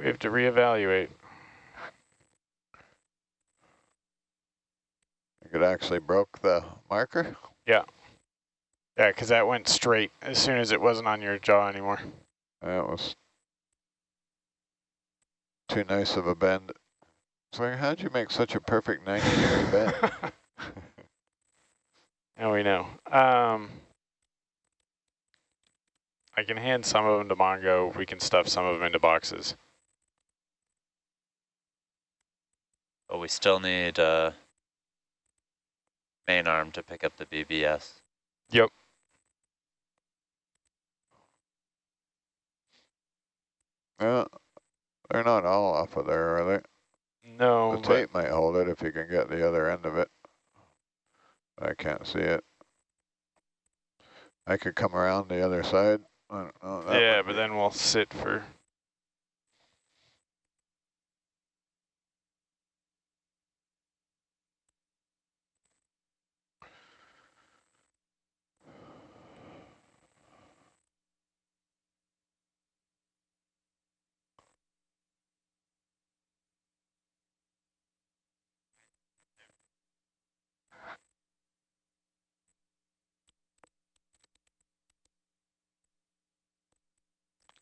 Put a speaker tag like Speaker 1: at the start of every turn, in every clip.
Speaker 1: We have to reevaluate.
Speaker 2: It actually broke the marker?
Speaker 1: Yeah. Yeah, because that went straight as soon as it wasn't on your jaw anymore.
Speaker 2: That was too nice of a bend. So how'd you make such a perfect 90-degree bend?
Speaker 1: Now we know. I can hand some of them to Mongo. We can stuff some of them into boxes.
Speaker 3: But we still need main arm to pick up the BBS.
Speaker 1: Yep.
Speaker 2: Yeah, they're not all off of there, are they?
Speaker 1: No,
Speaker 2: the tape might hold it if you can get the other end of it. I can't see it. I could come around the other side. I don't know.
Speaker 1: Yeah, but then we'll sit for...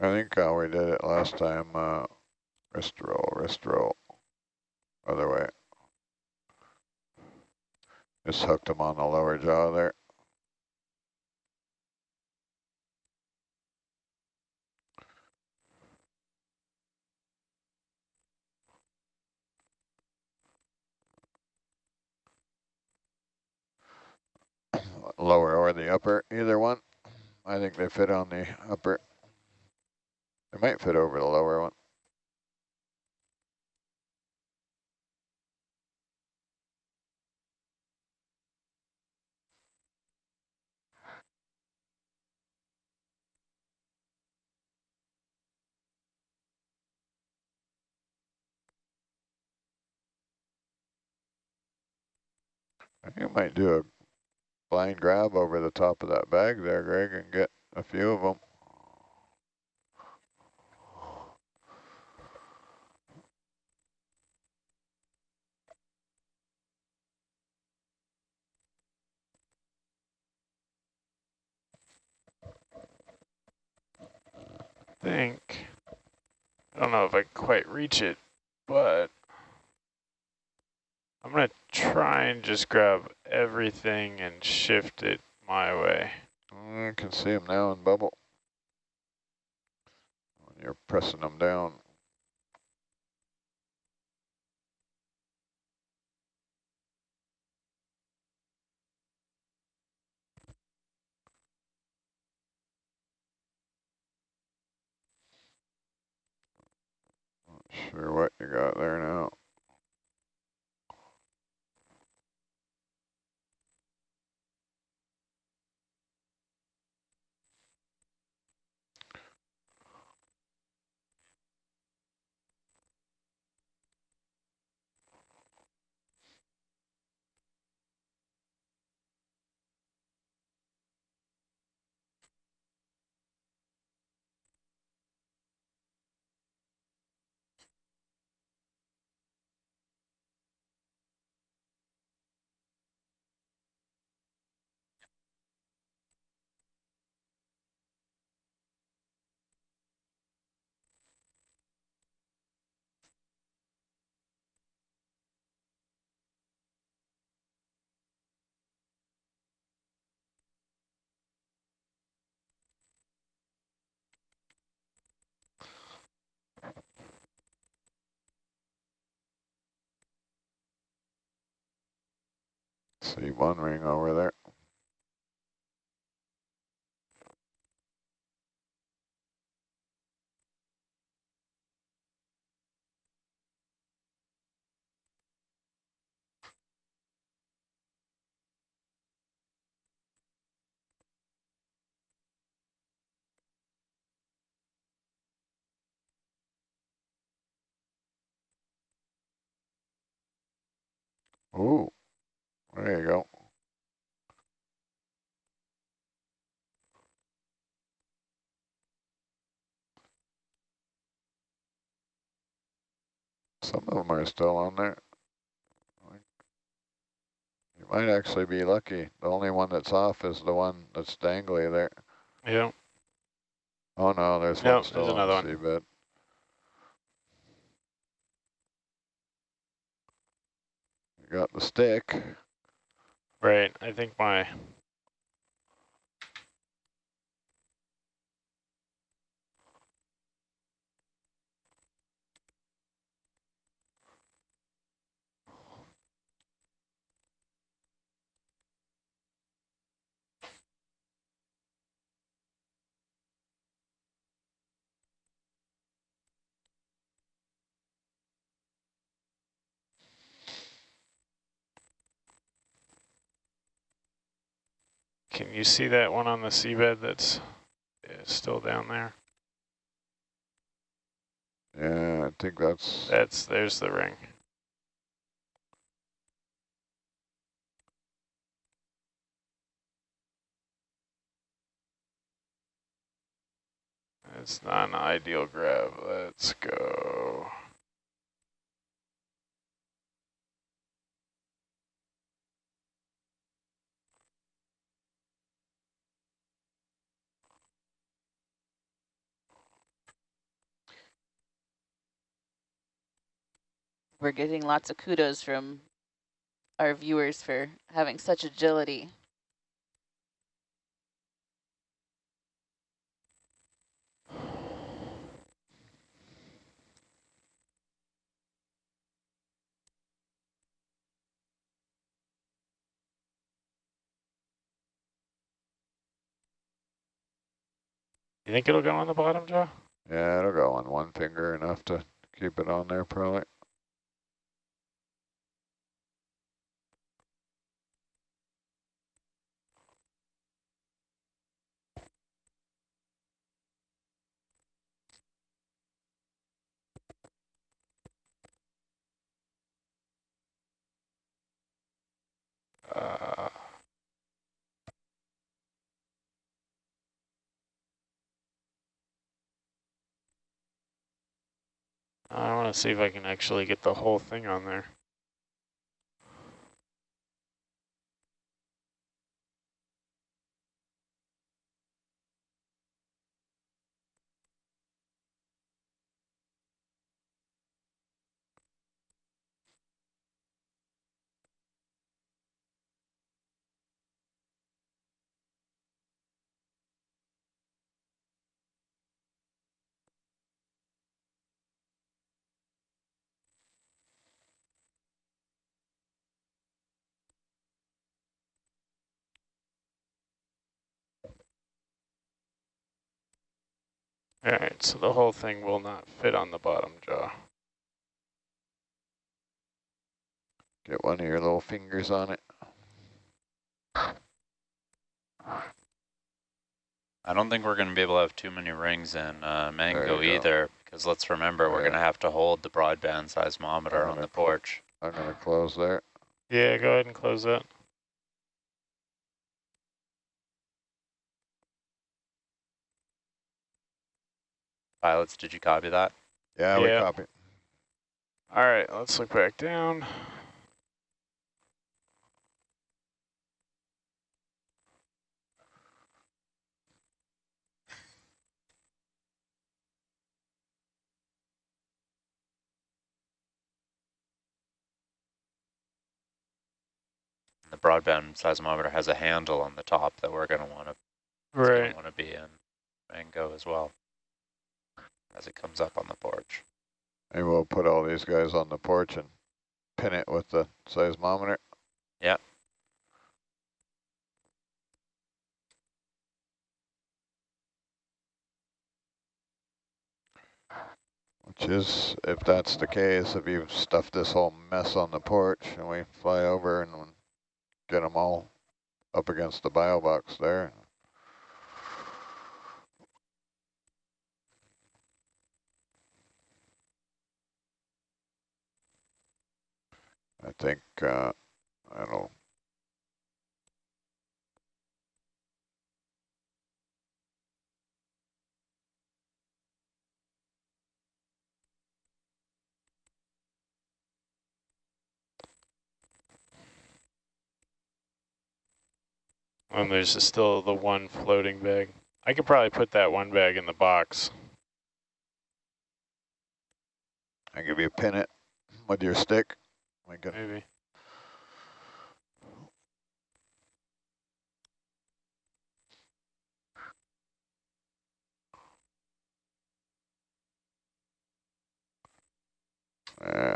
Speaker 2: I think how we did it last time, wrist roll, other way. Just hooked him on the lower jaw there. Lower or the upper, either one. I think they fit on the upper. They might fit over the lower one. You might do a blind grab over the top of that bag there, Greg, and get a few of them.
Speaker 1: I don't know if I can quite reach it, but I'm going to try and just grab everything and shift it my way.
Speaker 2: I can see them now in bubble. When you're pressing them down. Not sure what you got there now. See one ring over there. Ooh, there you go. Some of them are still on there. You might actually be lucky. The only one that's off is the one that's dangly there.
Speaker 1: Yep.
Speaker 2: Oh no, there's one
Speaker 1: Nope, there's
Speaker 2: still on
Speaker 1: another
Speaker 2: the
Speaker 1: one.
Speaker 2: seabed. You got the stick.
Speaker 1: Right, I think my... Can you see that one on the seabed that's still down there?
Speaker 2: Yeah, I think that's...
Speaker 1: There's the ring. It's not an ideal grab. Let's go.
Speaker 4: We're getting lots of kudos from our viewers for having such agility.
Speaker 1: You think it'll go on the bottom, Joe?
Speaker 2: Yeah, it'll go on one finger, enough to keep it on there probably.
Speaker 1: I want to see if I can actually get the whole thing on there. All right, so the whole thing will not fit on the bottom jaw.
Speaker 2: Get one of your little fingers on it.
Speaker 3: I don't think we're going to be able to have too many rings in Mango
Speaker 2: you go.
Speaker 3: either, because let's remember we're going to have to hold the broadband seismometer on the porch.
Speaker 2: I'm going to close there.
Speaker 1: Yeah, go ahead and close that.
Speaker 3: Pilots, did you copy that?
Speaker 2: Yeah, we copy.
Speaker 1: All right, let's look back down.
Speaker 3: The broadband seismometer has a handle on the top that we're going to want to be in Mango as well as it comes up on the porch.
Speaker 2: And we'll put all these guys on the porch and pin it with the seismometer.
Speaker 3: Yeah.
Speaker 2: Which is, if that's the case, if you stuff this whole mess on the porch and we fly over and get them all up against the bio box there. I think that'll...
Speaker 1: And there's still the one floating bag. I could probably put that one bag in the box.
Speaker 2: I give you a pin it with your stick.
Speaker 1: Maybe.
Speaker 2: Yeah.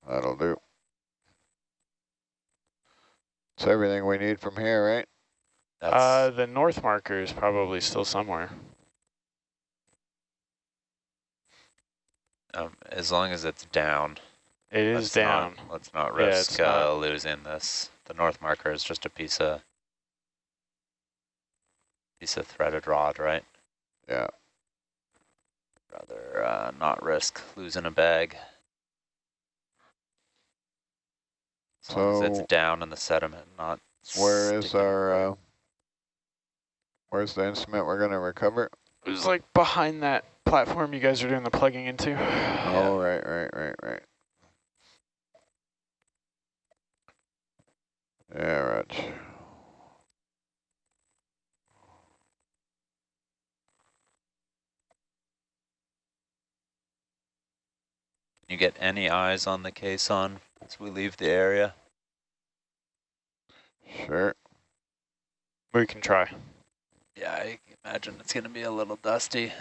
Speaker 2: That'll do. It's everything we need from here, right?
Speaker 3: That's
Speaker 1: The north marker is probably still somewhere.
Speaker 3: as long as it's down.
Speaker 1: It is down.
Speaker 3: Let's not
Speaker 1: Yeah,
Speaker 3: risk
Speaker 1: it's not.
Speaker 3: losing this. The north marker is just a piece of threaded rod, right?
Speaker 2: Yeah.
Speaker 3: Rather not risk losing a bag. As long as it's down in the sediment, not
Speaker 2: Where is
Speaker 3: sticking
Speaker 2: our, where's the instrument we're going to recover?
Speaker 1: It was like behind that platform you guys are doing the plugging into.
Speaker 2: Oh, right. Yeah, Raj.
Speaker 3: You get any eyes on the caisson as we leave the area?
Speaker 2: Sure.
Speaker 1: We can try.
Speaker 3: Yeah, I imagine it's going to be a little dusty.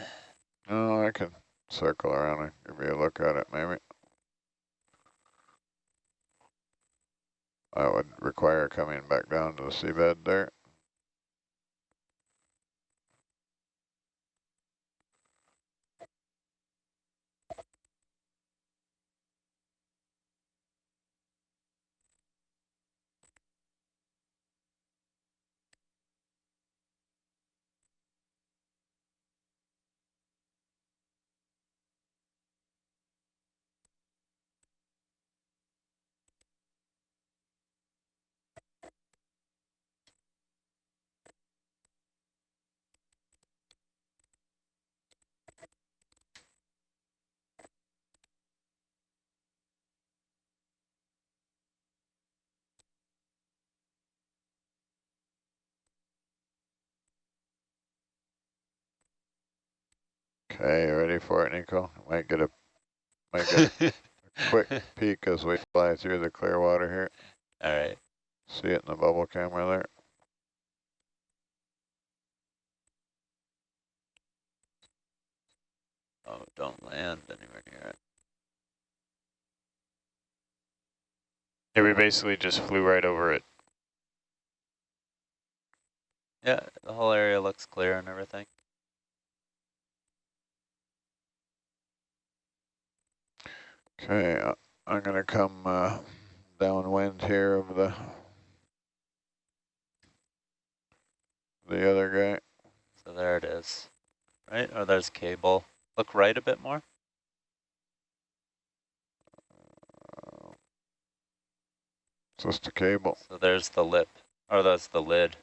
Speaker 2: Oh, I can circle around and give you a look at it, maybe. That would require coming back down to the seabed there. Okay, you ready for it, Nico? Might get a quick peek as we fly through the clear water here.
Speaker 3: All right.
Speaker 2: See it in the bubble camera there.
Speaker 3: Oh, don't land anywhere near it.
Speaker 1: Yeah, we basically just flew right over it.
Speaker 3: Yeah, the whole area looks clear and everything.
Speaker 2: Okay, I'm going to come downwind here of the other guy.
Speaker 3: So there it is, right? Oh, there's cable. Look right a bit more.
Speaker 2: Just a cable.
Speaker 3: So there's the lip, or that's the lid.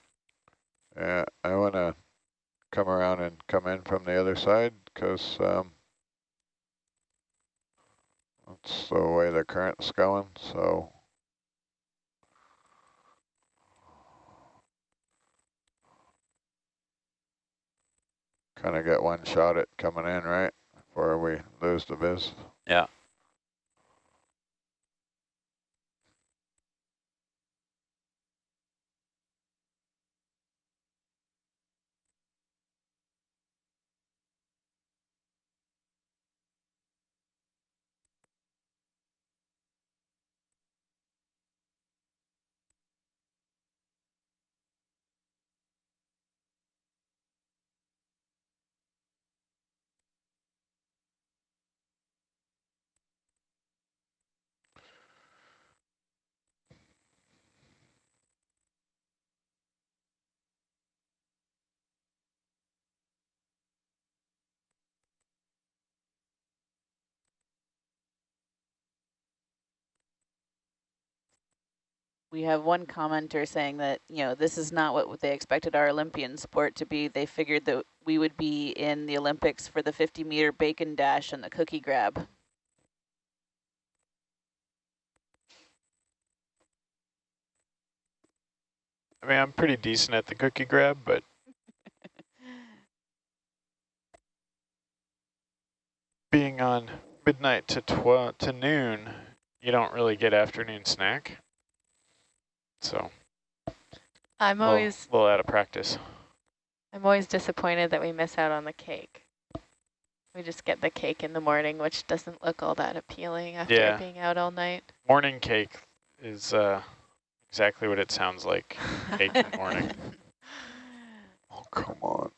Speaker 2: Yeah, I want to come around and come in from the other side because that's the way the current's going, so. Kind of get one shot at coming in, right? Before we lose the viz.
Speaker 3: Yeah.
Speaker 4: We have one commenter saying that, this is not what they expected our Olympian sport to be. They figured that we would be in the Olympics for the 50-meter bacon dash and the cookie grab.
Speaker 1: I mean, I'm pretty decent at the cookie grab, but being on midnight to noon, you don't really get afternoon snack. So
Speaker 5: I'm
Speaker 1: a little out of practice.
Speaker 5: I'm always disappointed that we miss out on the cake. We just get the cake in the morning, which doesn't look all that appealing after being out all night.
Speaker 1: Morning cake is exactly what it sounds like, cake in the morning.
Speaker 2: Oh, come on.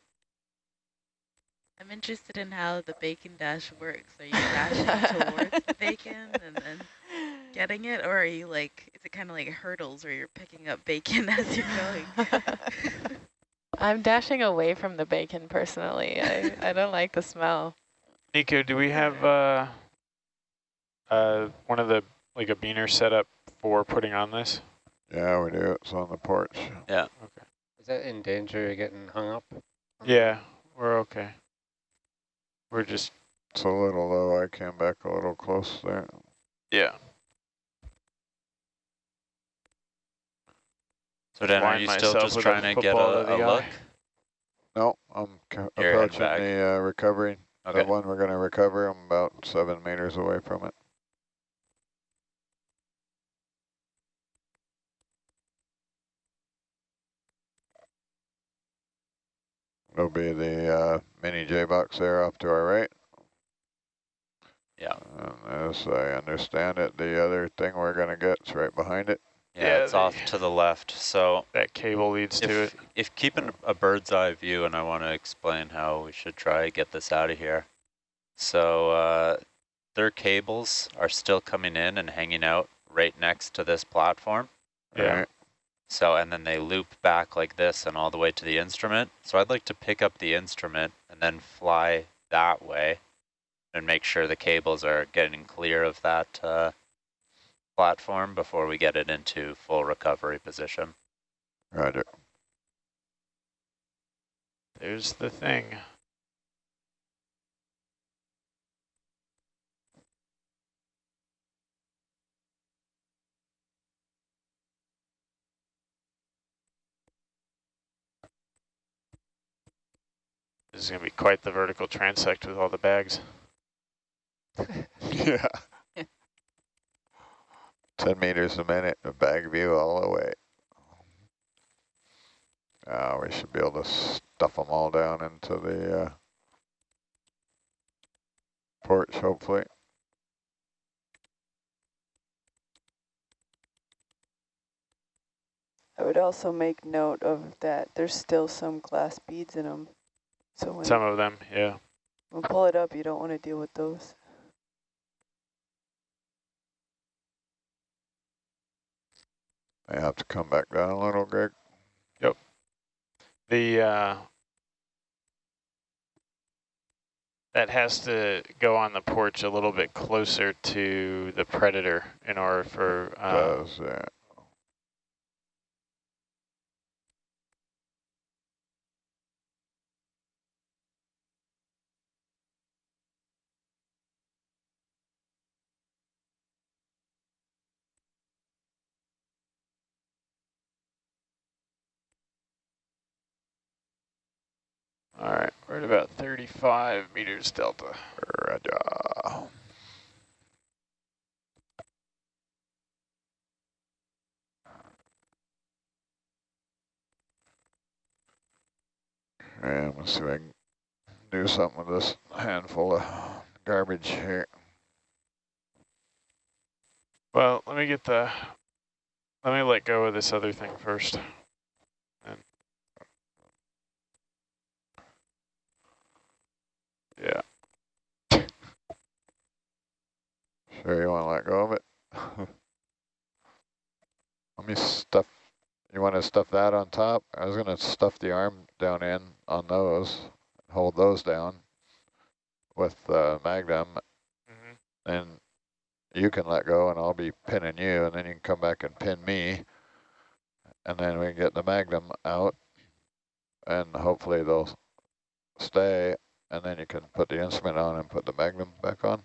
Speaker 6: I'm interested in how the bacon dash works. Are you dashing towards the bacon and then getting it? Or are you like, is it kind of like hurdles where you're picking up bacon as you're going?
Speaker 5: I'm dashing away from the bacon personally. I don't like the smell.
Speaker 1: Nico, do we have one of the, like a beaner set up for putting on this?
Speaker 2: Yeah, we do. It's on the porch.
Speaker 3: Yeah.
Speaker 1: Okay.
Speaker 7: Is that in danger of getting hung up?
Speaker 1: Yeah, we're okay. We're just...
Speaker 2: It's a little low. I came back a little close there.
Speaker 1: Yeah.
Speaker 3: So Dan, are you still just trying to get a look?
Speaker 2: No, I'm approaching the recovery.
Speaker 3: Okay.
Speaker 2: The one we're going to recover. I'm about 7 meters away from it. It'll be the mini J-box there off to our right.
Speaker 3: Yeah.
Speaker 2: And as I understand it, the other thing we're going to get is right behind it.
Speaker 3: Yeah, it's off to the left. So
Speaker 1: that cable leads to it.
Speaker 3: If keeping a bird's eye view, and I want to explain how we should try to get this out of here. So their cables are still coming in and hanging out right next to this platform.
Speaker 1: Yeah.
Speaker 2: Right.
Speaker 3: So, and then they loop back like this and all the way to the instrument. So I'd like to pick up the instrument and then fly that way and make sure the cables are getting clear of that platform before we get it into full recovery position.
Speaker 2: Roger.
Speaker 1: There's the thing. This is going to be quite the vertical transect with all the bags.
Speaker 2: Yeah. 10 meters a minute, a bag view all the way. We should be able to stuff them all down into the porch, hopefully.
Speaker 8: I would also make note of that there's still some glass beads in them. So when
Speaker 1: some of them, yeah.
Speaker 8: When pull it up, you don't want to deal with those.
Speaker 2: I have to come back down a little, Greg.
Speaker 1: Yep. The that has to go on the porch a little bit closer to the predator in order for
Speaker 2: does that.
Speaker 1: All right, we're at about 35 meters delta.
Speaker 2: Roger. And let's see if I can do something with this handful of garbage here.
Speaker 1: Well, let me let go of this other thing first. And yeah.
Speaker 2: Sure you want to let go of it? Let me stuff, you want to stuff that on top? I was going to stuff the arm down in on those, hold those down with Magnum, and you can let go and I'll be pinning you, and then you can come back and pin me, and then we can get the Magnum out, and hopefully they'll stay, and then you can put the instrument on and put the Magnum back on?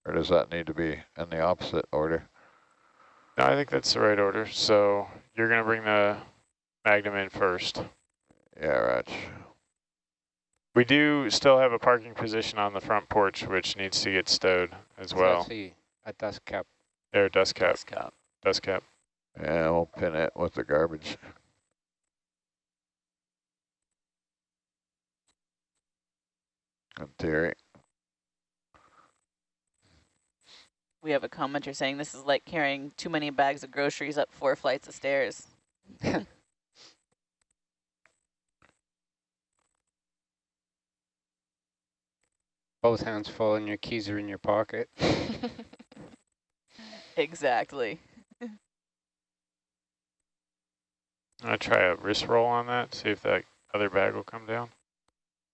Speaker 2: Or does that need to be in the opposite order?
Speaker 1: No, I think that's the right order. So you're going to bring the Magnum in first.
Speaker 2: Yeah, right.
Speaker 1: We do still have a parking position on the front porch, which needs to get stowed as
Speaker 7: It's
Speaker 1: well.
Speaker 7: actually a dust cap.
Speaker 1: There, dust cap.
Speaker 3: Dust cap.
Speaker 1: Dust cap.
Speaker 2: Yeah, we'll pin it with the garbage. In theory.
Speaker 4: We have a commenter saying this is like carrying too many bags of groceries up 4 flights of stairs.
Speaker 7: Both hands full and your keys are in your pocket.
Speaker 4: Exactly.
Speaker 1: I'll try a wrist roll on that, see if that other bag will come down.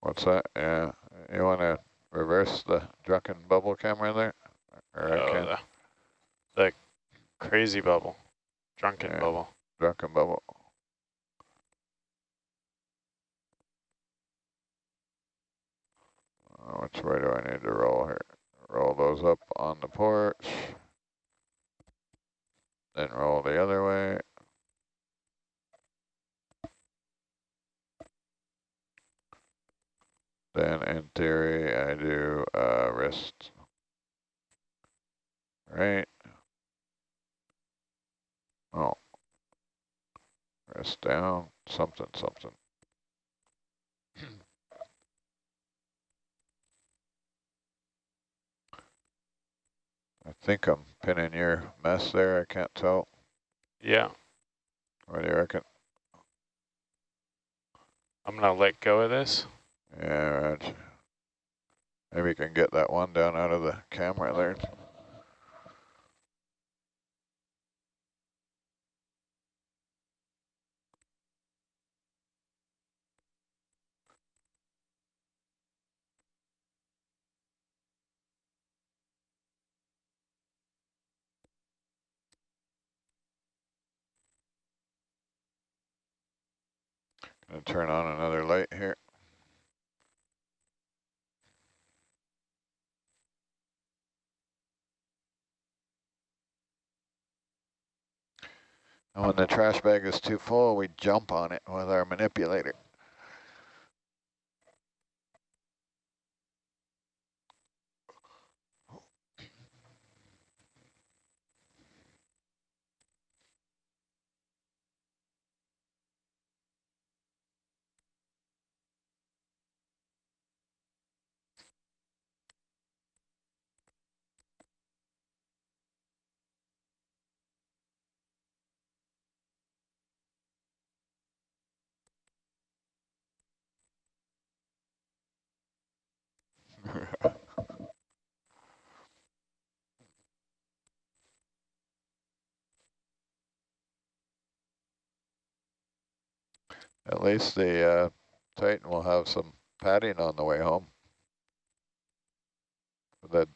Speaker 2: What's that? Yeah. You want to reverse the drunken bubble camera there? Or I can.
Speaker 1: The crazy bubble. Drunken
Speaker 2: Yeah.
Speaker 1: bubble.
Speaker 2: Drunken bubble. Which way do I need to roll here? Roll those up on the porch. Then roll the other way. Then in theory, I do wrist. Right. Oh. Wrist down. Something, something. I think I'm pinning your mess there. I can't tell.
Speaker 1: Yeah.
Speaker 2: What do you reckon?
Speaker 1: I'm going to let go of this.
Speaker 2: Yeah, right. Maybe you can get that one down out of the camera there. Gonna turn on another light here. And when the trash bag is too full, we jump on it with our manipulator. At least the Titan will have some padding on the way home. The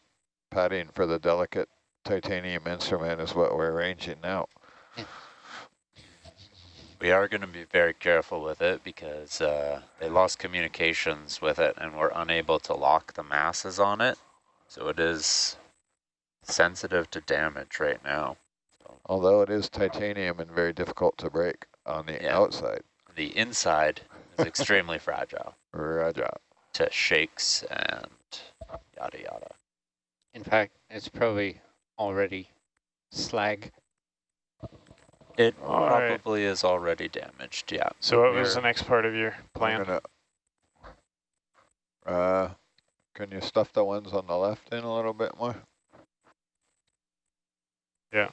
Speaker 2: padding for the delicate titanium instrument is what we're arranging now.
Speaker 3: We are going to be very careful with it because they lost communications with it and we're unable to lock the masses on it. So it is sensitive to damage right now. So,
Speaker 2: although it is titanium and very difficult to break on the outside.
Speaker 3: The inside is extremely fragile.
Speaker 2: Fragile.
Speaker 3: To shakes and yada yada.
Speaker 7: In fact, it's probably already slag.
Speaker 3: It probably is already damaged, yeah.
Speaker 1: So what was the next part of your plan?
Speaker 2: Can you stuff the ones on the left in a little bit more?
Speaker 1: Yeah.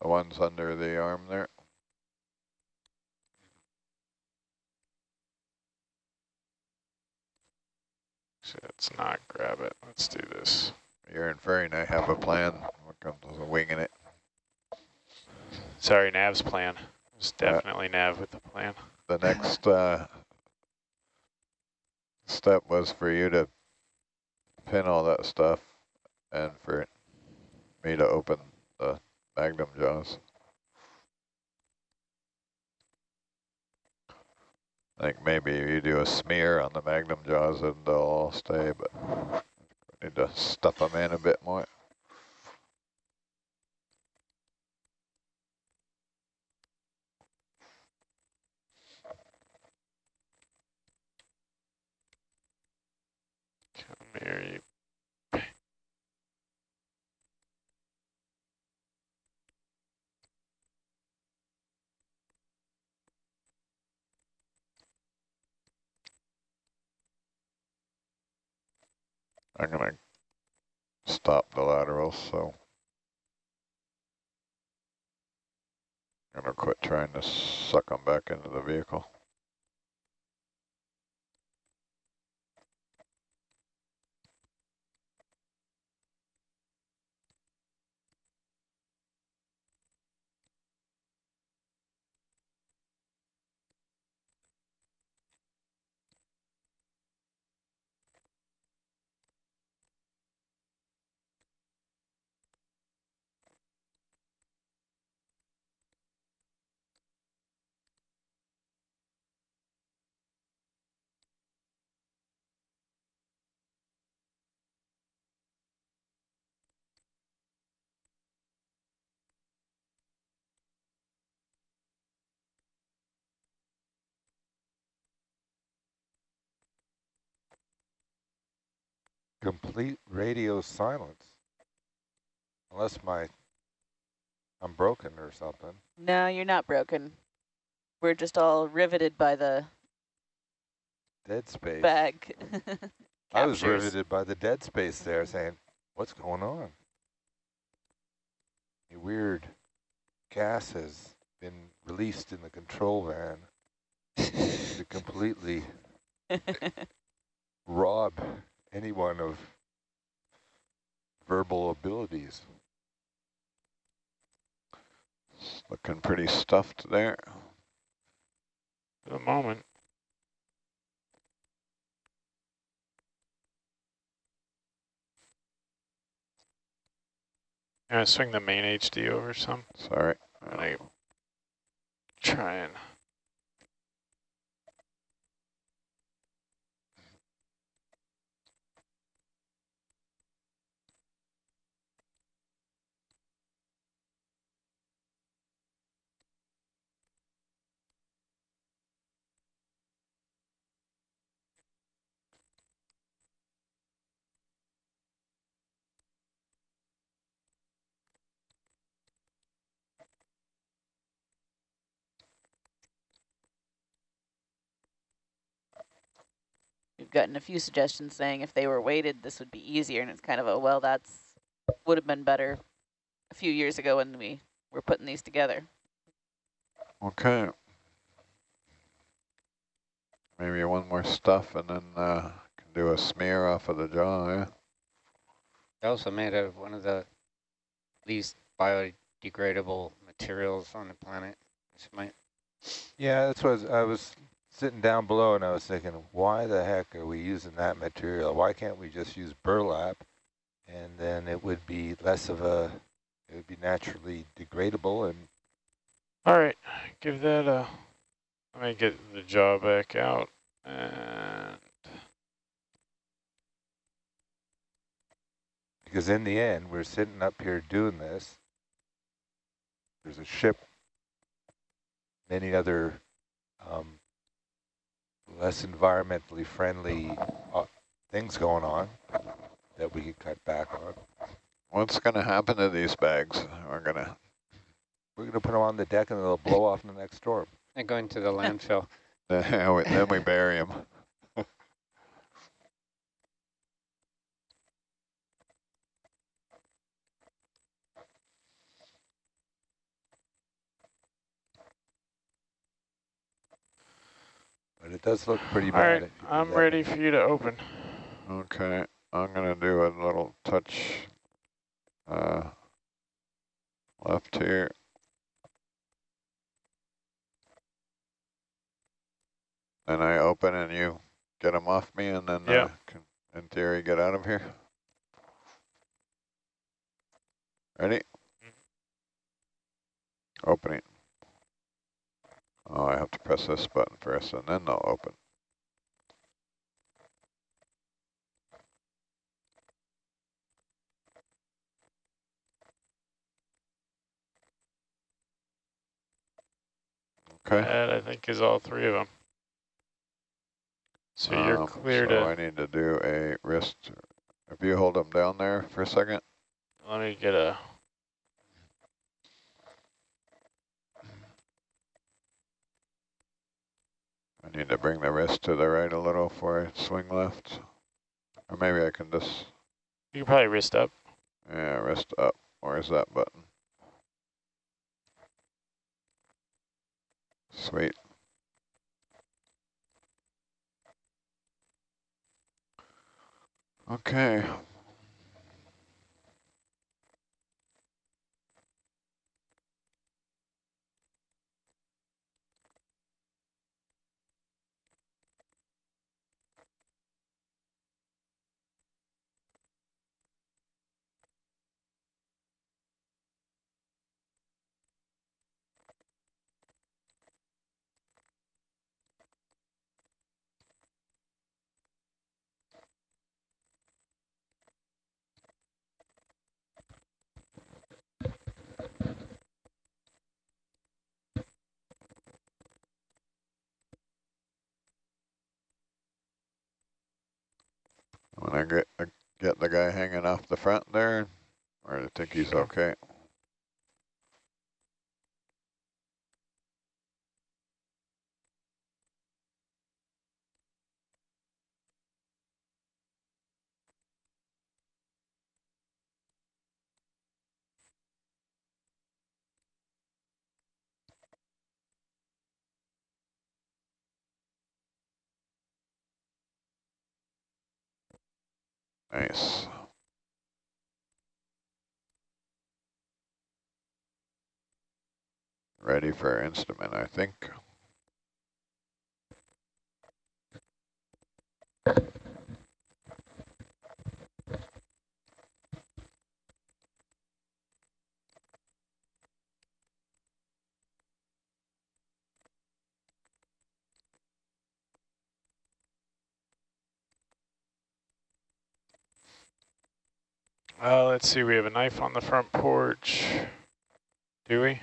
Speaker 2: The ones under the arm there.
Speaker 1: Let's not grab it. Let's do this.
Speaker 2: You're inferring I have a plan. What comes with winging it?
Speaker 1: Sorry, Nav's plan. It was definitely Nav with the plan.
Speaker 2: The next step was for you to pin all that stuff and for me to open the magnum jaws. I think maybe you do a smear on the magnum jaws and they'll all stay, but we need to stuff them in a bit more.
Speaker 1: Very.
Speaker 2: I'm gonna stop the laterals, so I'm gonna quit trying to suck them back into the vehicle.
Speaker 9: Complete radio silence. Unless I'm broken or something.
Speaker 4: No, you're not broken. We're just all riveted by the
Speaker 9: Dead space.
Speaker 4: bag.
Speaker 9: I was riveted by the dead space there, saying, what's going on? A weird gas has been released in the control van to completely rob anyone of verbal abilities.
Speaker 2: It's looking pretty stuffed there.
Speaker 1: For the moment. I'm gonna swing the main HD over some.
Speaker 2: Sorry.
Speaker 1: And I try and.
Speaker 4: We've gotten a few suggestions saying if they were weighted, this would be easier. And it's kind of a, well, that's would have been better a few years ago when we were putting these together.
Speaker 2: Okay. Maybe one more stuff and then can do a smear off of the jaw, yeah?
Speaker 7: They're also made out of one of the least biodegradable materials on the planet. This might.
Speaker 9: Yeah, that's what I was sitting down below and I was thinking, why the heck are we using that material? Why can't we just use burlap and then it would be less of a, it would be naturally degradable and.
Speaker 1: All right, give that a, let me get the jaw back out and.
Speaker 9: Because in the end, we're sitting up here doing this. There's a ship, many other less environmentally friendly things going on that we could cut back on.
Speaker 2: What's going to happen to these bags? We're going to
Speaker 9: put them on the deck and they'll blow off in the next storm.
Speaker 7: They're going to the landfill.
Speaker 2: Then we bury them.
Speaker 9: But it does look pretty bad.
Speaker 1: All right, I'm ready for you to open.
Speaker 2: Okay, I'm going to do a little touch left here. And I open and you get them off me and then can, in theory, get out of here. Ready? Opening. Oh, I have to press this button first and then they'll open. Okay.
Speaker 1: That I think is all three of them. So you're clear
Speaker 2: so
Speaker 1: to.
Speaker 2: I need to do a wrist If you hold them down there for a second.
Speaker 1: Let me get a...
Speaker 2: I need to bring the wrist to the right a little before I swing left. Or maybe I can just...
Speaker 1: You can probably wrist up.
Speaker 2: Yeah, wrist up. Where's that button? Sweet. Okay. When I get the guy hanging off the front there, or I think he's okay. Nice. Ready for instrument, I think.
Speaker 1: Let's see, we have a knife on the front porch. Do we?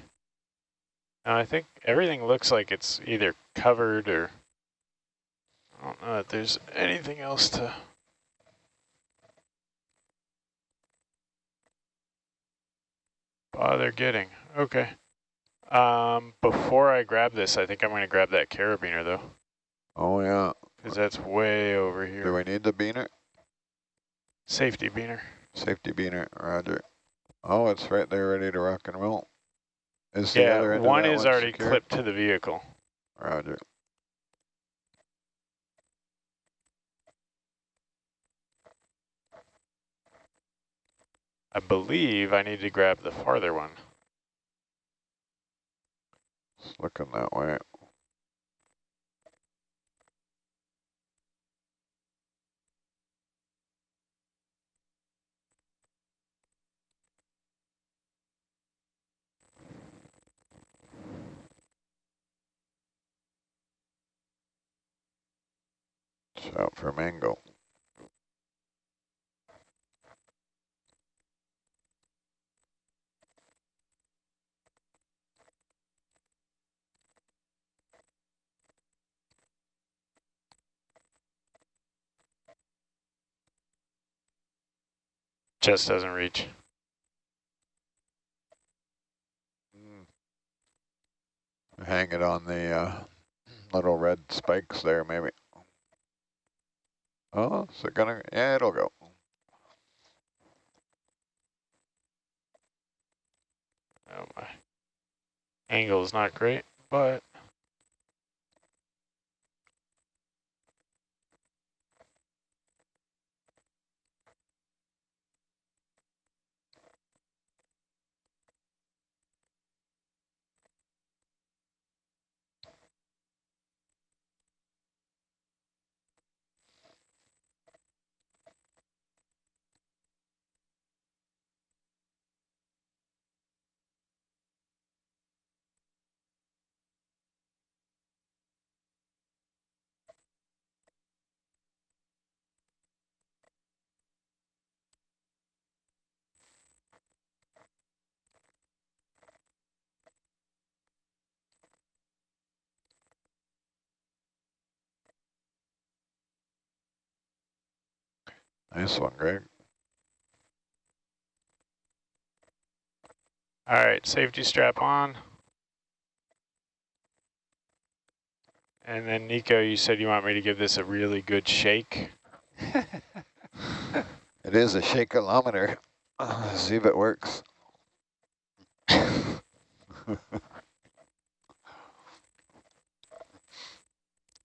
Speaker 1: No, I think everything looks like it's either covered or... I don't know if there's anything else to... bother getting. Okay. Before I grab this, I think I'm going to grab that carabiner, though.
Speaker 2: Oh, yeah.
Speaker 1: Because that's way over here.
Speaker 2: Do we need the beaner?
Speaker 1: Safety beaner.
Speaker 2: Safety beaner, roger. Oh, it's right there ready to rock and roll. Is the other end
Speaker 1: one
Speaker 2: of that
Speaker 1: is
Speaker 2: one
Speaker 1: already
Speaker 2: secured?
Speaker 1: clipped to the vehicle.
Speaker 2: Roger.
Speaker 1: I believe I need to grab the farther one.
Speaker 2: It's looking that way. Watch out for mango.
Speaker 1: Just doesn't reach.
Speaker 2: Hang it on the little red spikes there, maybe. Oh, is it gonna? Yeah, it'll go.
Speaker 1: Oh, my angle is not great, but...
Speaker 2: Nice one, Greg.
Speaker 1: All right, safety strap on. And then Nico, you said you want me to give this a really good shake.
Speaker 2: It is a shake-a-lometer. See if it works.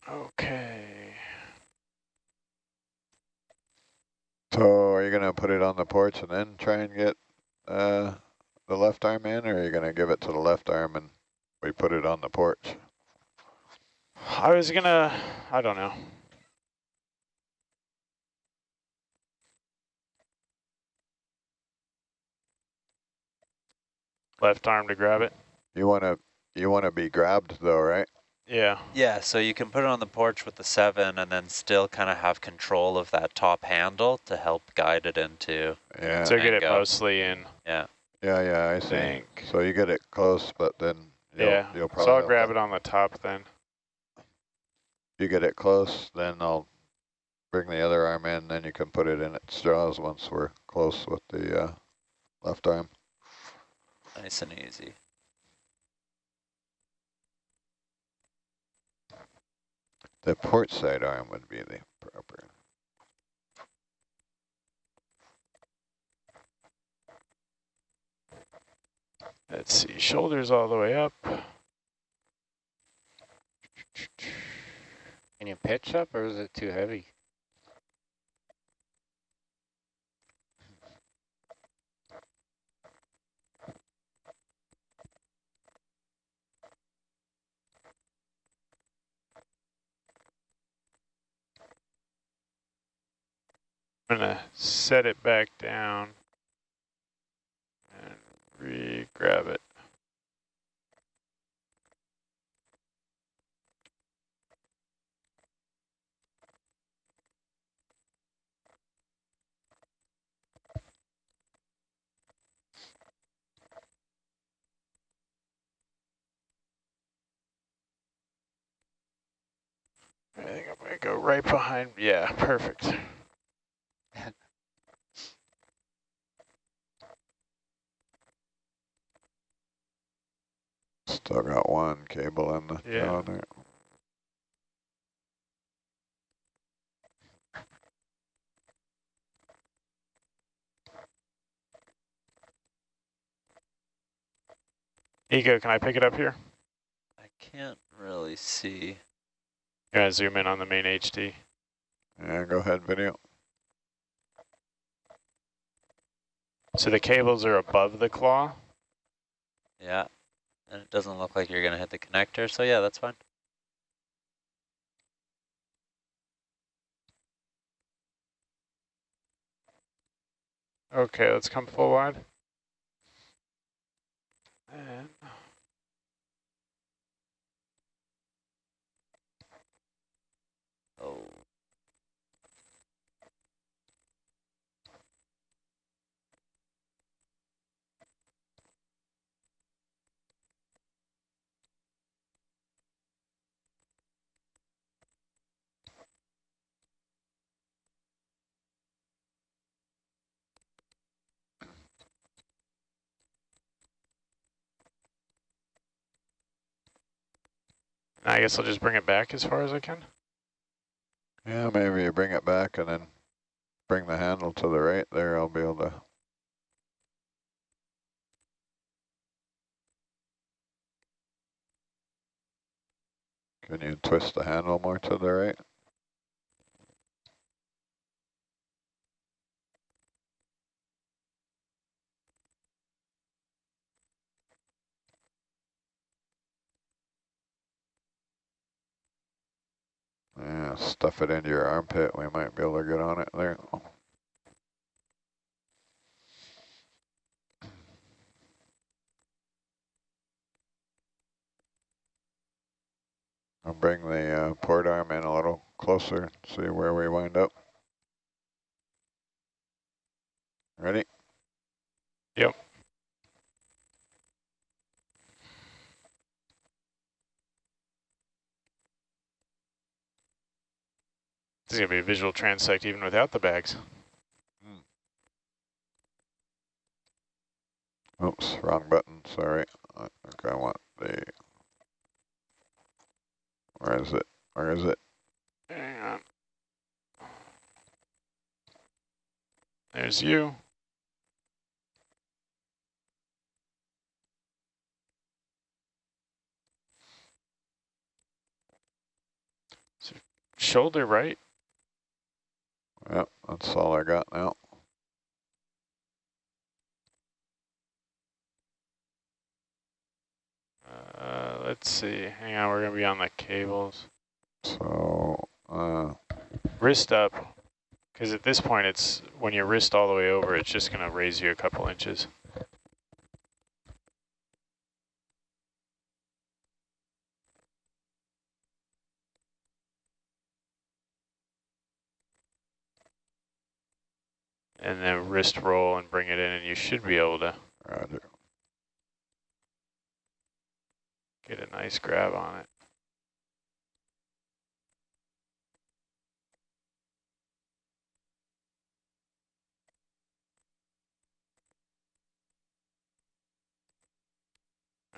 Speaker 1: Okay.
Speaker 2: So are you going to put it on the porch and then try and get the left arm in, or are you going to give it to the left arm and we put it on the porch?
Speaker 1: I was gonna, I don't know. Left arm to grab it.
Speaker 2: You want to be grabbed though, right?
Speaker 1: Yeah.
Speaker 3: Yeah, so you can put it on the porch with the 7 and then still kind of have control of that top handle to help guide it into.
Speaker 2: Yeah.
Speaker 1: So get it
Speaker 3: go.
Speaker 1: mostly in.
Speaker 3: Yeah.
Speaker 2: Yeah, I see.
Speaker 1: Think.
Speaker 2: So you get it close, but then you'll probably
Speaker 1: so I'll grab it on the top then.
Speaker 2: You get it close, then I'll bring the other arm in, then you can put it in its jaws once we're close with the left arm.
Speaker 3: Nice and easy.
Speaker 2: The port side arm would be the proper.
Speaker 1: Let's see, shoulders all the way up.
Speaker 7: Can you pitch up, or is it too heavy?
Speaker 1: I'm gonna set it back down and re-grab it. I think I'm gonna go right behind. Yeah, perfect.
Speaker 2: Still got one cable in the jaw there.
Speaker 1: Nico, can I pick it up here?
Speaker 3: I can't really see.
Speaker 1: You gotta zoom in on the main HD.
Speaker 2: Yeah, go ahead, video.
Speaker 1: So the cables are above the claw?
Speaker 3: Yeah. And it doesn't look like you're going to hit the connector, so yeah, that's fine.
Speaker 1: Okay, let's come full wide. And
Speaker 3: Oh.
Speaker 1: I guess I'll just bring it back as far as I can.
Speaker 2: Yeah, maybe you bring it back and then bring the handle to the right there. I'll be able to. Can you twist the handle more to the right? Yeah, stuff it into your armpit. We might be able to get on it there. I'll bring the port arm in a little closer, see where we wind up. Ready?
Speaker 1: Yep. This is going to be a visual transect even without the bags.
Speaker 2: Oops, wrong button, sorry. I think I want the, where is it? Where is it?
Speaker 1: Hang on. There's you. Shoulder right.
Speaker 2: Yep, that's all I got now.
Speaker 1: Let's see. Hang on, we're gonna be on the cables.
Speaker 2: So,
Speaker 1: Wrist up, because at this point, it's when you wrist all the way over, it's just gonna raise you a couple inches. And then wrist roll and bring it in, and you should be able to
Speaker 2: roger.
Speaker 1: get a nice grab on it.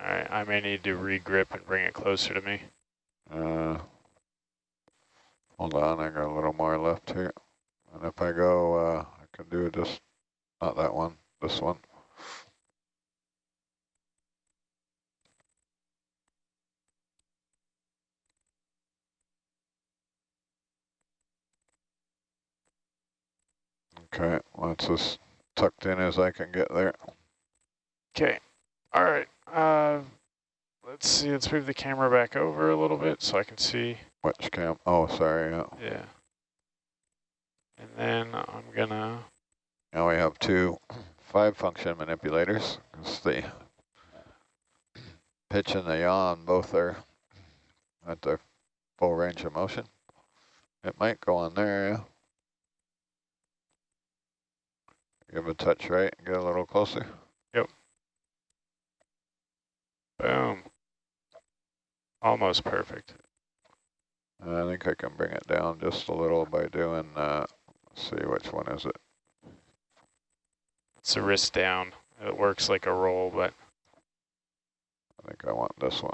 Speaker 1: All right, I may need to re-grip and bring it closer to me.
Speaker 2: Hold on, I got a little more left here. And if I go, I can do just, not that one, this one. Okay, that's as tucked in as I can get there.
Speaker 1: Okay, all right. Let's see, let's move the camera back over a little bit so I can see.
Speaker 2: Which cam? Oh, sorry, yeah.
Speaker 1: Yeah. And then I'm gonna...
Speaker 2: Now we have two 5-function manipulators. It's the pitch and the yaw, both are at their full range of motion. It might go on there, yeah. Give a touch right and get a little closer.
Speaker 1: Yep. Boom. Almost perfect.
Speaker 2: I think I can bring it down just a little by doing, let's see, which one is it?
Speaker 1: It's a wrist down. It works like a roll, but...
Speaker 2: I think I want this one.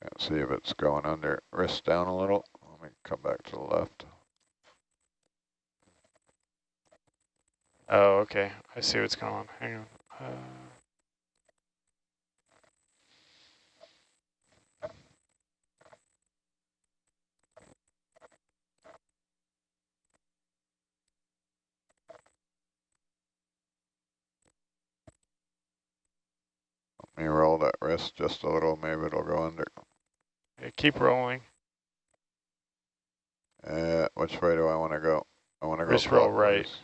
Speaker 2: Can't see if it's going under. Wrist down a little. Let me come back to the left.
Speaker 1: Oh, okay. I see what's going on. Hang on.
Speaker 2: Let me roll that wrist just a little. Maybe it'll go under.
Speaker 1: Yeah, keep rolling.
Speaker 2: Which way do I want to go? I want to go
Speaker 1: Wrist roll right.
Speaker 2: clockwise.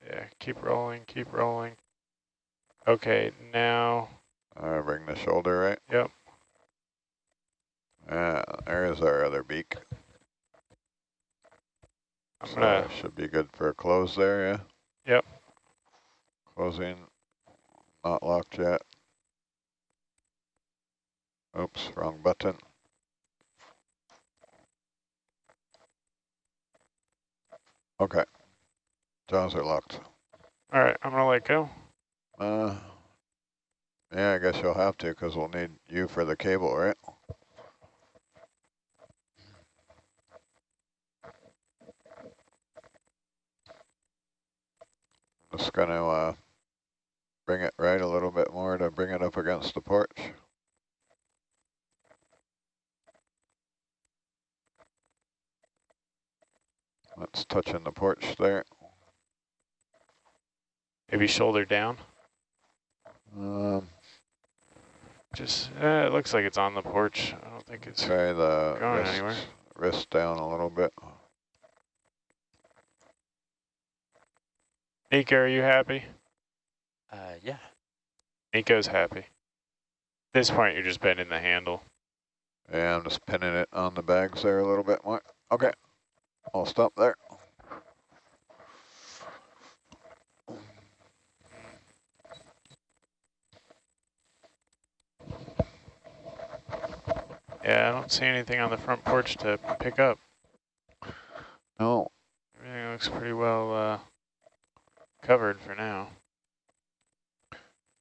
Speaker 1: Yeah, keep rolling, keep rolling. Okay, now...
Speaker 2: Bring the shoulder right.
Speaker 1: Yep.
Speaker 2: There's our other beak. Should be good for a close there, yeah?
Speaker 1: Yep.
Speaker 2: Closing, not locked yet. Oops, wrong button. Okay, jaws are locked.
Speaker 1: All right, I'm gonna let go.
Speaker 2: Yeah, I guess you'll have to because we'll need you for the cable, right? Just gonna bring it right a little bit more to bring it up against the porch. That's touching the porch there.
Speaker 1: Maybe shoulder down. Just, it looks like it's on the porch. I don't think it's
Speaker 2: try the
Speaker 1: going anywhere.
Speaker 2: Wrist down a little bit.
Speaker 1: Nico, are you happy?
Speaker 3: Yeah.
Speaker 1: Nico's happy. At this point, you're just bending the handle.
Speaker 2: Yeah, I'm just pinning it on the bags there a little bit more. Okay, I'll stop there.
Speaker 1: Yeah, I don't see anything on the front porch to pick up.
Speaker 2: No.
Speaker 1: Everything looks pretty well covered for now.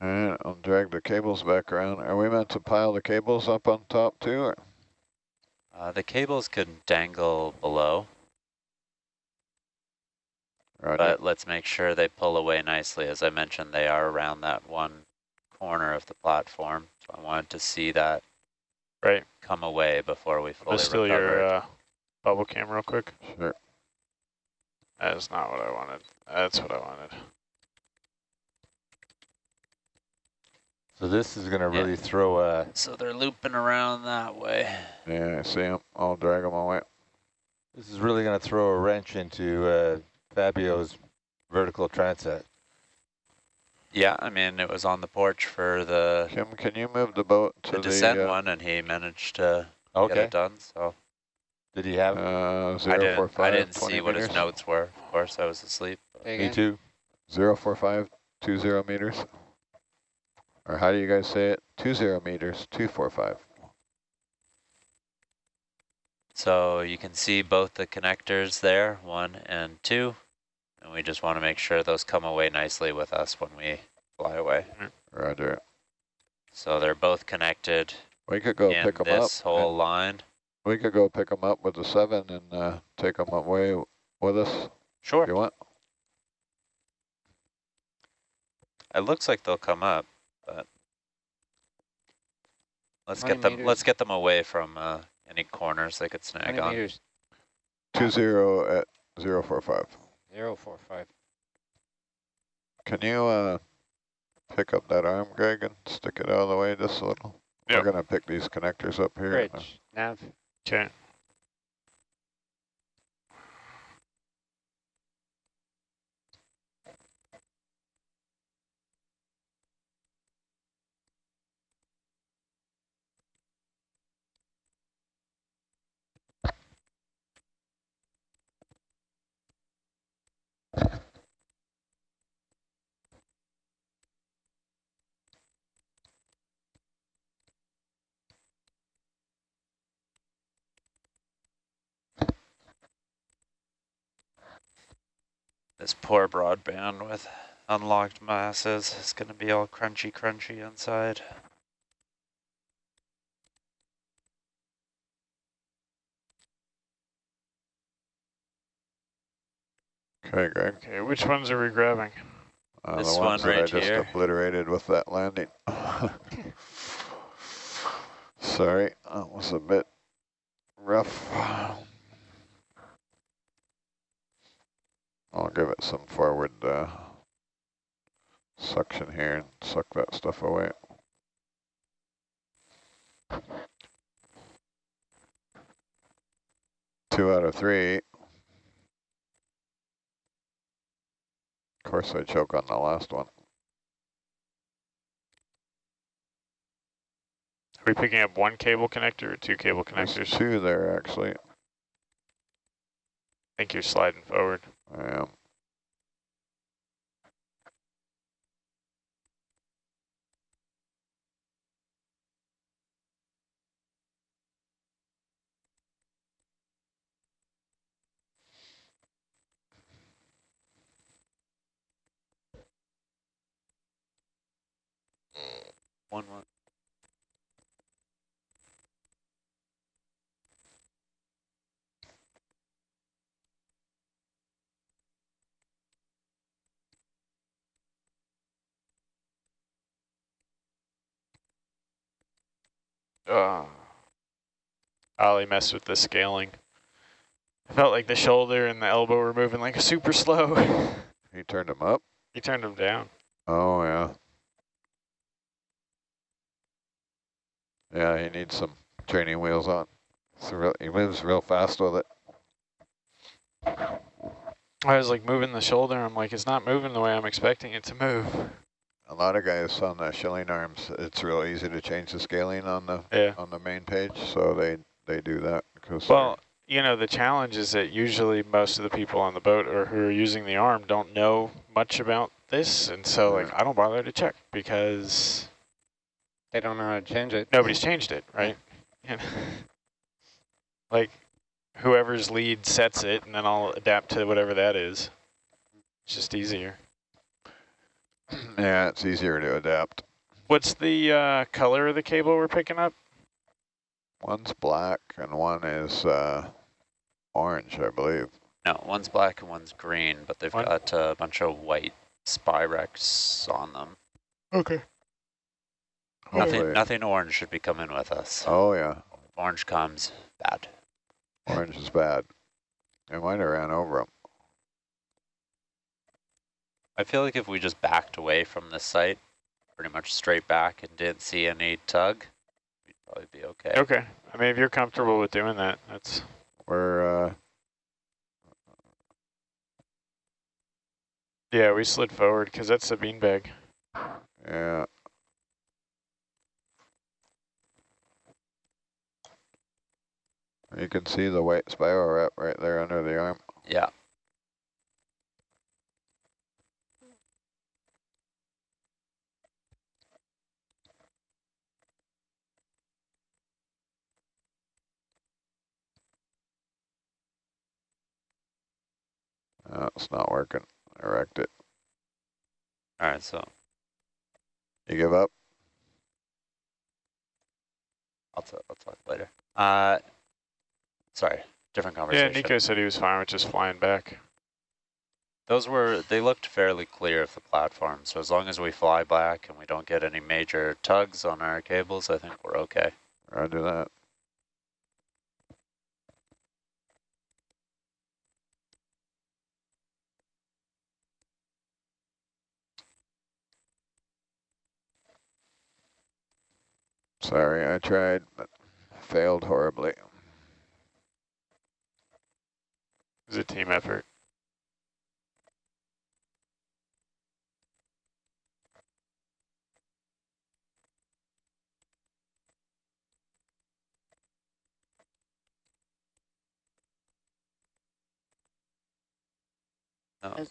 Speaker 2: All right, I'll drag the cables back around. Are we meant to pile the cables up on top too? Or?
Speaker 3: The cables could dangle below,
Speaker 2: Roger.
Speaker 3: but let's make sure they pull away nicely. As I mentioned, they are around that one corner of the platform. So I wanted to see that come away before we fully
Speaker 1: Just steal your bubble cam real quick.
Speaker 2: Sure.
Speaker 1: That is not what I wanted. That's what I wanted.
Speaker 9: So this is going to really throw a...
Speaker 3: So they're looping around that way.
Speaker 2: Yeah, I see them. I'll drag them away.
Speaker 9: This is really going to throw a wrench into Fabio's vertical transect.
Speaker 3: Yeah, I mean, it was on the porch for the...
Speaker 2: Kim, can you move the boat to
Speaker 3: the descent one, and he managed to get it done, so...
Speaker 9: Did he have...
Speaker 2: 045,
Speaker 3: I didn't see what
Speaker 2: meters.
Speaker 3: his notes were. Of course, I was asleep.
Speaker 9: Me too.
Speaker 2: 045, 20 meters. Or how do you guys say it? 20 meters, 245.
Speaker 3: So you can see both the connectors there, 1 and 2. And we just want to make sure those come away nicely with us when we fly away.
Speaker 2: Roger.
Speaker 3: So they're both connected.
Speaker 2: We could go pick them up.
Speaker 3: This whole line.
Speaker 2: We could go pick them up with the 7 and take them away with us.
Speaker 3: Sure.
Speaker 2: If you want.
Speaker 3: It looks like they'll come up, but let's get them away from any corners they could snag on.
Speaker 7: Meters.
Speaker 2: 20 at 045.
Speaker 7: 045.
Speaker 2: Can you pick up that arm, Greg, and stick it out of the way just a little?
Speaker 1: Yep.
Speaker 2: We're going to pick these connectors up here.
Speaker 7: Bridge. Nav.
Speaker 1: Okay.
Speaker 3: This poor broadband with unlocked masses is going to be all crunchy inside.
Speaker 2: Okay, Greg.
Speaker 1: Okay, which ones are we grabbing?
Speaker 3: This
Speaker 2: the ones
Speaker 3: one right
Speaker 2: that I just
Speaker 3: here.
Speaker 2: obliterated with that landing. Sorry, that was a bit rough. I'll give it some forward suction here and suck that stuff away. Two out of 3. Of course, I choke on the last one.
Speaker 1: Are we picking up 1 cable connector or 2 cable connectors?
Speaker 2: There's 2 there, actually.
Speaker 1: I think you're sliding forward.
Speaker 2: I am.
Speaker 3: One.
Speaker 1: Ollie messed with the scaling. I felt like the shoulder and the elbow were moving like super slow.
Speaker 2: He turned them up?
Speaker 1: He turned them down.
Speaker 2: Oh, yeah. Yeah, he needs some training wheels on. He moves real fast with it.
Speaker 1: I was like moving the shoulder. I'm like, it's not moving the way I'm expecting it to move.
Speaker 2: A lot of guys on the shilling arms, it's real easy to change the scaling on the main page, so they do that.
Speaker 1: Well, you know, the challenge is that usually most of the people on the boat or who are using the arm don't know much about this, and so like I don't bother to check because
Speaker 7: they don't know how to change it.
Speaker 1: Nobody's changed it, right? Like whoever's lead sets it, and then I'll adapt to whatever that is. It's just easier.
Speaker 2: Yeah, it's easier to adapt.
Speaker 1: What's the color of the cable we're picking up?
Speaker 2: One's black and one is orange, I believe.
Speaker 3: No, one's black and one's green, but they've got a bunch of white Spyrex on them.
Speaker 1: Okay.
Speaker 3: Nothing orange should be coming with us.
Speaker 2: Oh, yeah.
Speaker 3: Orange comes bad.
Speaker 2: Orange is bad. I might have ran over them.
Speaker 3: I feel like if we just backed away from this site, pretty much straight back and didn't see any tug, we'd probably be okay.
Speaker 1: Okay. I mean, if you're comfortable with doing that, that's...
Speaker 2: We're...
Speaker 1: Yeah, we slid forward because that's a beanbag.
Speaker 2: Yeah. You can see the white spiral wrap right there under the arm.
Speaker 3: Yeah.
Speaker 2: It's not working. I wrecked it.
Speaker 3: All right, so
Speaker 2: You give up?
Speaker 3: I'll talk later. Sorry, different conversation.
Speaker 1: Yeah, Nico said he was fine with just flying back.
Speaker 3: They looked fairly clear of the platform, so as long as we fly back and we don't get any major tugs on our cables, I think we're okay.
Speaker 2: I'll do that. Sorry, I tried, but failed horribly.
Speaker 1: It was a team effort.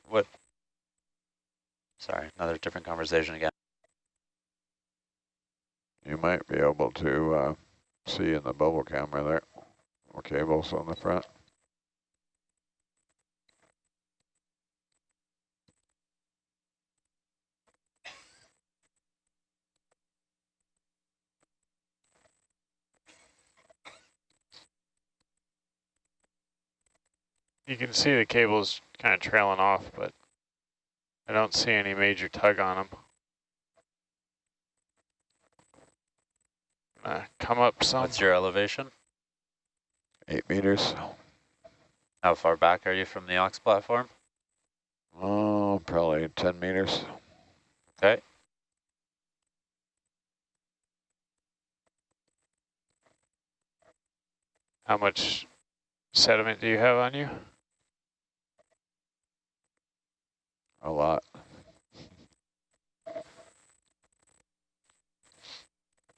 Speaker 3: What? Sorry, another different conversation again.
Speaker 2: You might be able to see in the bubble camera there. More cables on the front.
Speaker 1: You can see the cables kind of trailing off, but I don't see any major tug on them. Come up some.
Speaker 3: What's your elevation?
Speaker 2: 8 meters.
Speaker 3: How far back are you from the aux platform?
Speaker 2: Oh, probably 10 meters.
Speaker 3: Okay.
Speaker 1: How much sediment do you have on you?
Speaker 2: A lot.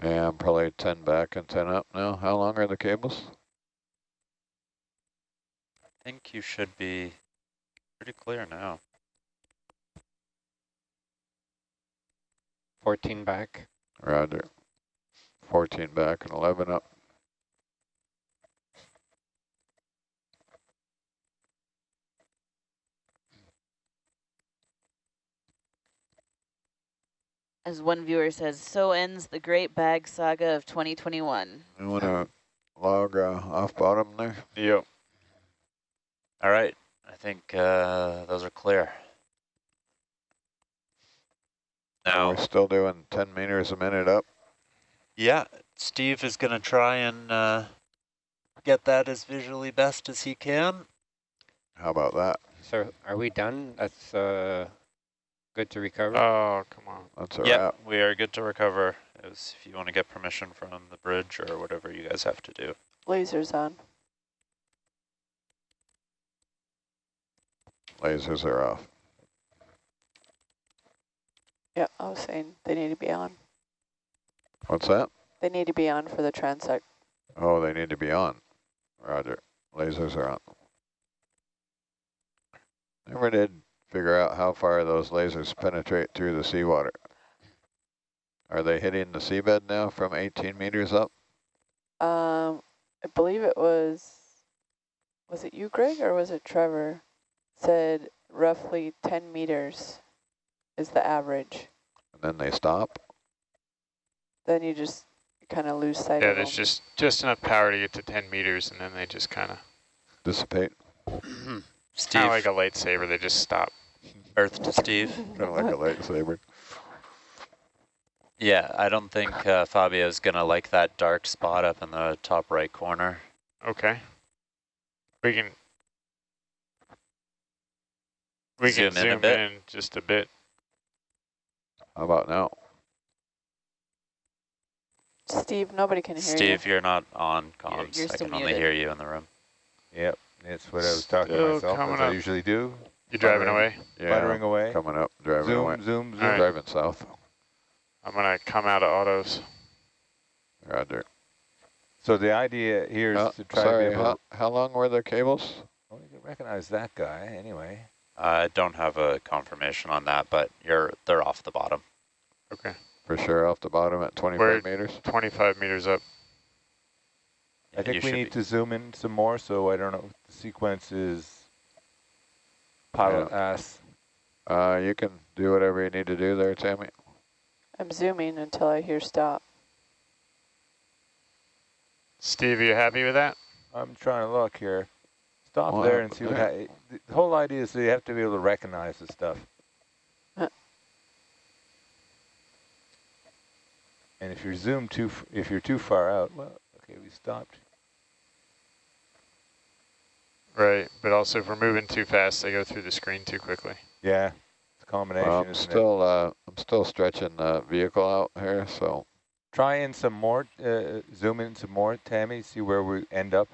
Speaker 2: Yeah, I'm probably 10 back and 10 up now. How long are the cables?
Speaker 3: I think you should be pretty clear now.
Speaker 7: 14 back.
Speaker 2: Roger. 14 back and 11 up.
Speaker 4: As one viewer says, so ends the great bag saga of 2021.
Speaker 2: You want to log off bottom there?
Speaker 1: Yep.
Speaker 3: All right, I think those are clear. Now
Speaker 2: we're still doing 10 meters a minute up.
Speaker 3: Yeah, Steve is going to try and get that as visually best as he can.
Speaker 2: How about that?
Speaker 7: So are we done? That's good to recover?
Speaker 1: Oh, come on.
Speaker 2: That's a
Speaker 3: Yep,
Speaker 2: wrap.
Speaker 3: we are good to recover. If you want to get permission from the bridge or whatever you guys have to do.
Speaker 8: Lasers on.
Speaker 2: Lasers are off.
Speaker 8: Yeah, I was saying they need to be on.
Speaker 2: What's that?
Speaker 8: They need to be on for the transect.
Speaker 2: Oh, they need to be on. Roger. Lasers are on. Never did figure out how far those lasers penetrate through the seawater. Are they hitting the seabed now from 18 meters up?
Speaker 8: I believe it was was it you, Greg, or was it Trevor, said roughly 10 meters is the average.
Speaker 2: And then they stop.
Speaker 8: Then you just kind of lose sight
Speaker 1: Yeah,
Speaker 8: of
Speaker 1: there's
Speaker 8: them.
Speaker 1: just enough power to get to 10 meters, and then they just kind of,
Speaker 2: Dissipate.
Speaker 3: Steve,
Speaker 1: kind of like a lightsaber, they just stop.
Speaker 3: Earth to Steve.
Speaker 2: Kind of like a lightsaber.
Speaker 3: Yeah, I don't think Fabio's going to like that dark spot up in the top right corner.
Speaker 1: Okay. We can zoom in just a bit.
Speaker 2: How about now?
Speaker 8: Steve, nobody can hear
Speaker 3: Steve,
Speaker 8: you.
Speaker 3: You're not on comms.
Speaker 4: You're
Speaker 3: I
Speaker 4: still
Speaker 3: can only
Speaker 4: muted.
Speaker 3: hear you in the room.
Speaker 9: Yep, that's what I was talking to
Speaker 1: Still
Speaker 9: myself,
Speaker 1: coming
Speaker 9: as I
Speaker 1: up.
Speaker 9: usually do.
Speaker 1: You driving away?
Speaker 2: Yeah,
Speaker 9: Buttering away.
Speaker 2: coming up, driving
Speaker 9: Zoom,
Speaker 2: away.
Speaker 9: zoom, zoom.
Speaker 1: All right.
Speaker 2: Driving south.
Speaker 1: I'm going to come out of autos.
Speaker 2: Roger.
Speaker 9: So the idea here is to try to
Speaker 2: Sorry,
Speaker 9: be able
Speaker 2: how long were the cables?
Speaker 9: well, you can recognize that guy anyway.
Speaker 3: I don't have a confirmation on that, but they're off the bottom.
Speaker 1: Okay.
Speaker 2: For sure, off the bottom at 25
Speaker 1: We're
Speaker 2: meters.
Speaker 1: 25 meters up.
Speaker 9: I think we need to zoom in some more, so I don't know if the sequence is pilot ass.
Speaker 2: You can do whatever you need to do there, Tammy.
Speaker 8: I'm zooming until I hear stop.
Speaker 1: Steve, you happy with that?
Speaker 9: I'm trying to look here. Stop
Speaker 2: Well,
Speaker 9: there and see what the whole idea is that you have to be able to recognize the stuff. And if you're zoomed if you're too far out, well, okay, we stopped.
Speaker 1: Right, but also if we're moving too fast, they go through the screen too quickly.
Speaker 9: Yeah, it's a combination.
Speaker 2: Well, I'm still stretching the vehicle out here, so.
Speaker 9: Try in some more, zoom in some more, Tammy, see where we end up.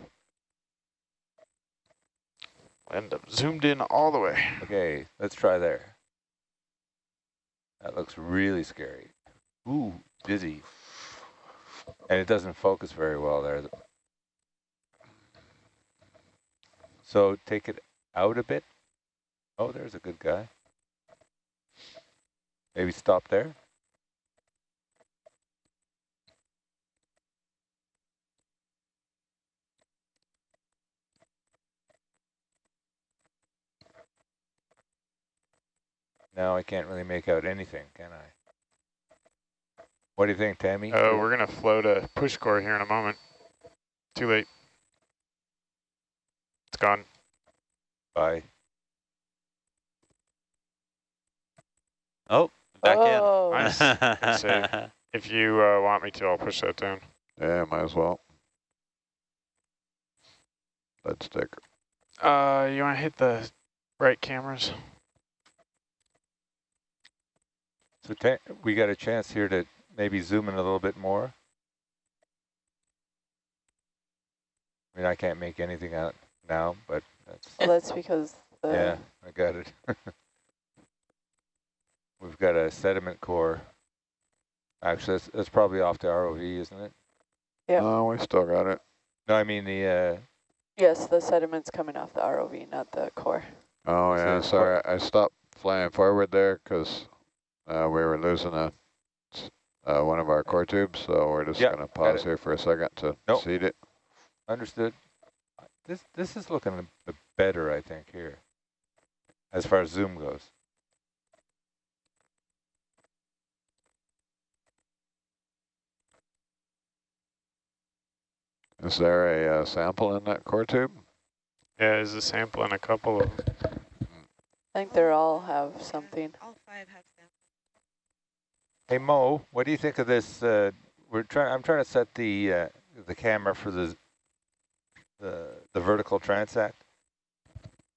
Speaker 1: End up zoomed in all the way.
Speaker 9: Okay, let's try there. That looks really scary. Ooh, dizzy. And it doesn't focus very well there. So take it out a bit. Oh, there's a good guy. Maybe stop there. Now I can't really make out anything, can I? What do you think, Tammy?
Speaker 1: Oh, we're going to float a push core here in a moment. Too late. It's gone.
Speaker 9: Bye.
Speaker 3: Oh, back
Speaker 8: Oh.
Speaker 3: in.
Speaker 1: Nice. Good save. If you want me to, I'll push that down.
Speaker 2: Yeah, might as well. Let's stick.
Speaker 1: You want to hit the right cameras?
Speaker 9: So we got a chance here to maybe zoom in a little bit more. I mean, I can't make anything out now, but that's...
Speaker 8: Well, that's because
Speaker 9: Yeah, I got it. We've got a sediment core. Actually, that's probably off the ROV, isn't it?
Speaker 8: Yeah.
Speaker 2: Oh, we still got it.
Speaker 9: No, I mean the...
Speaker 8: Yes, the sediment's coming off the ROV, not the core.
Speaker 2: Oh,
Speaker 9: So
Speaker 2: yeah,
Speaker 9: it's
Speaker 2: sorry. I stopped flying forward there because we were losing one of our core tubes, so we're just going to pause here for a second to seed it.
Speaker 9: Understood. This is looking a bit better, I think, here, as far as zoom goes.
Speaker 2: Is there a sample in that core tube?
Speaker 1: Yeah, there's a sample and a couple of...
Speaker 8: I think they all have something.
Speaker 6: All 5 have samples.
Speaker 9: Hey Mo, what do you think of this? I'm trying to set the camera for the vertical transect.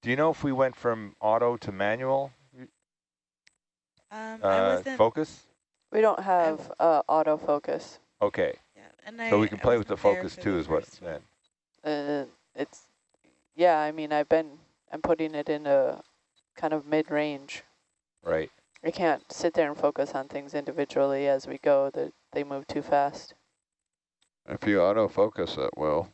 Speaker 9: Do you know if we went from auto to manual focus?
Speaker 8: We don't have autofocus.
Speaker 9: Okay.
Speaker 6: Yeah, and
Speaker 9: So we can play with the focus too, is what it said.
Speaker 8: Yeah, I mean, I'm putting it in a kind of mid-range.
Speaker 9: Right.
Speaker 8: I can't sit there and focus on things individually as we go, that they move too fast.
Speaker 2: If you autofocus it, will.